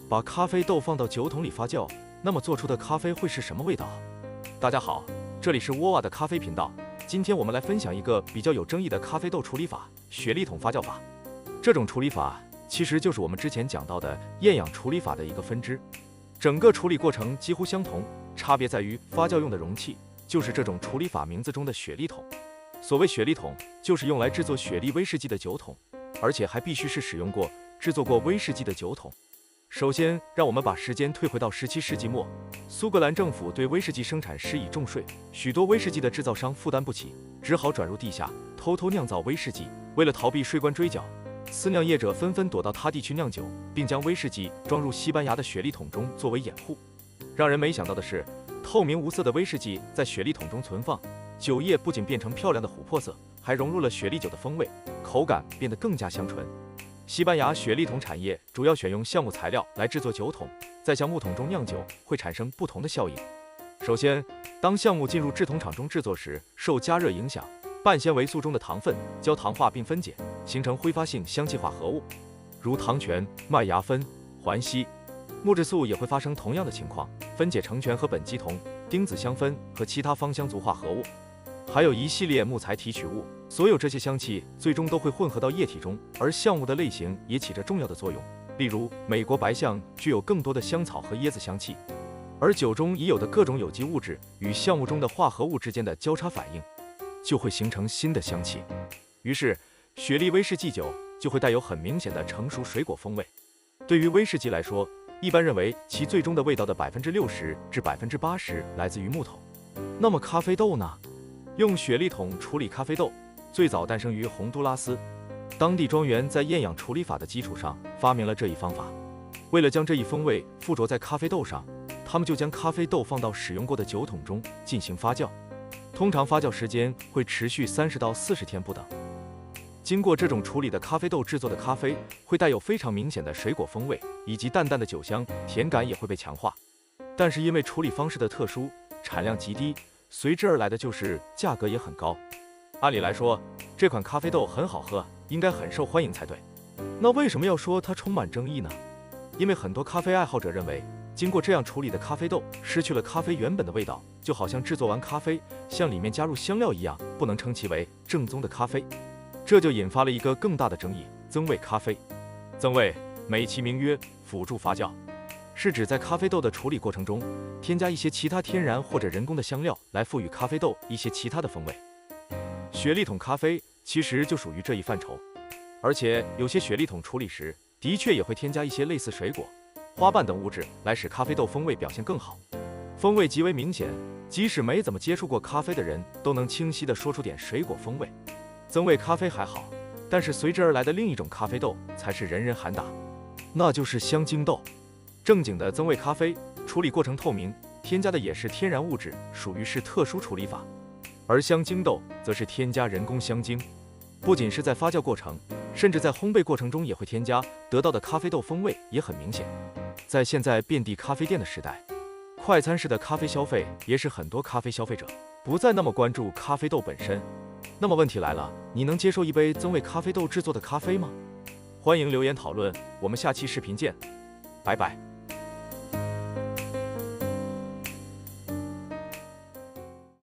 把咖啡豆放到酒桶里发酵，那么做出的咖啡会是什么味道？大家好，这里是沃瓦的咖啡频道。今天我们来分享一个比较有争议的咖啡豆处理法——雪莉桶发酵法。这种处理法其实就是我们之前讲到的厌氧处理法的一个分支，整个处理过程几乎相同，差别在于发酵用的容器就是这种处理法名字中的雪莉桶。所谓雪莉桶，就是用来制作雪莉威士忌的酒桶，而且还必须是使用过、制作过威士忌的酒桶。首先，让我们把时间退回到17世纪末，苏格兰政府对威士忌生产施以重税，许多威士忌的制造商负担不起，只好转入地下，偷偷酿造威士忌。为了逃避税关追缴，私酿业者纷纷躲到他地去酿酒，并将威士忌装入西班牙的雪莉桶中作为掩护。让人没想到的是，透明无色的威士忌在雪莉桶中存放，酒液不仅变成漂亮的琥珀色，还融入了雪莉酒的风味，口感变得更加香醇。西班牙雪莉桶产业主要选用橡木材料来制作酒桶，在橡木桶中酿酒会产生不同的效应。首先，当橡木进入制桶厂中制作时，受加热影响，半纤维素中的糖分焦糖化并分解，形成挥发性香气化合物，如糖醛、麦芽酚、环烯。木质素也会发生同样的情况，分解成醛和苯基酮、丁子香酚和其他芳香族化合物，还有一系列木材提取物。所有这些香气最终都会混合到液体中，而橡木的类型也起着重要的作用。例如，美国白橡具有更多的香草和椰子香气，而酒中已有的各种有机物质与橡木中的化合物之间的交叉反应，就会形成新的香气。于是，雪莉威士忌酒就会带有很明显的成熟水果风味。对于威士忌来说，一般认为其最终的味道的60%至80%来自于木头。那么咖啡豆呢？用雪莉桶处理咖啡豆最早诞生于洪都拉斯，当地庄园在厌氧处理法的基础上发明了这一方法。为了将这一风味附着在咖啡豆上，他们就将咖啡豆放到使用过的酒桶中进行发酵，通常发酵时间会持续30到40天不等。经过这种处理的咖啡豆制作的咖啡会带有非常明显的水果风味，以及淡淡的酒香，甜感也会被强化。但是因为处理方式的特殊，产量极低，随之而来的就是价格也很高。按理来说，这款咖啡豆很好喝，应该很受欢迎才对。那为什么要说它充满争议呢？因为很多咖啡爱好者认为，经过这样处理的咖啡豆失去了咖啡原本的味道，就好像制作完咖啡向里面加入香料一样，不能称其为正宗的咖啡。这就引发了一个更大的争议：增味咖啡。增味，美其名曰辅助发酵，是指在咖啡豆的处理过程中，添加一些其他天然或者人工的香料，来赋予咖啡豆一些其他的风味。雪莉桶咖啡其实就属于这一范畴，而且有些雪莉桶处理时，的确也会添加一些类似水果、花瓣等物质，来使咖啡豆风味表现更好。风味极为明显，即使没怎么接触过咖啡的人都能清晰地说出点水果风味。增味咖啡还好，但是随之而来的另一种咖啡豆才是人人喊打，那就是香精豆。正经的增味咖啡处理过程透明，添加的也是天然物质，属于是特殊处理法。而香精豆则是添加人工香精，不仅是在发酵过程，甚至在烘焙过程中也会添加，得到的咖啡豆风味也很明显。在现在遍地咖啡店的时代，快餐式的咖啡消费也使很多咖啡消费者不再那么关注咖啡豆本身。那么问题来了，你能接受一杯增味咖啡豆制作的咖啡吗？欢迎留言讨论，我们下期视频见，拜拜。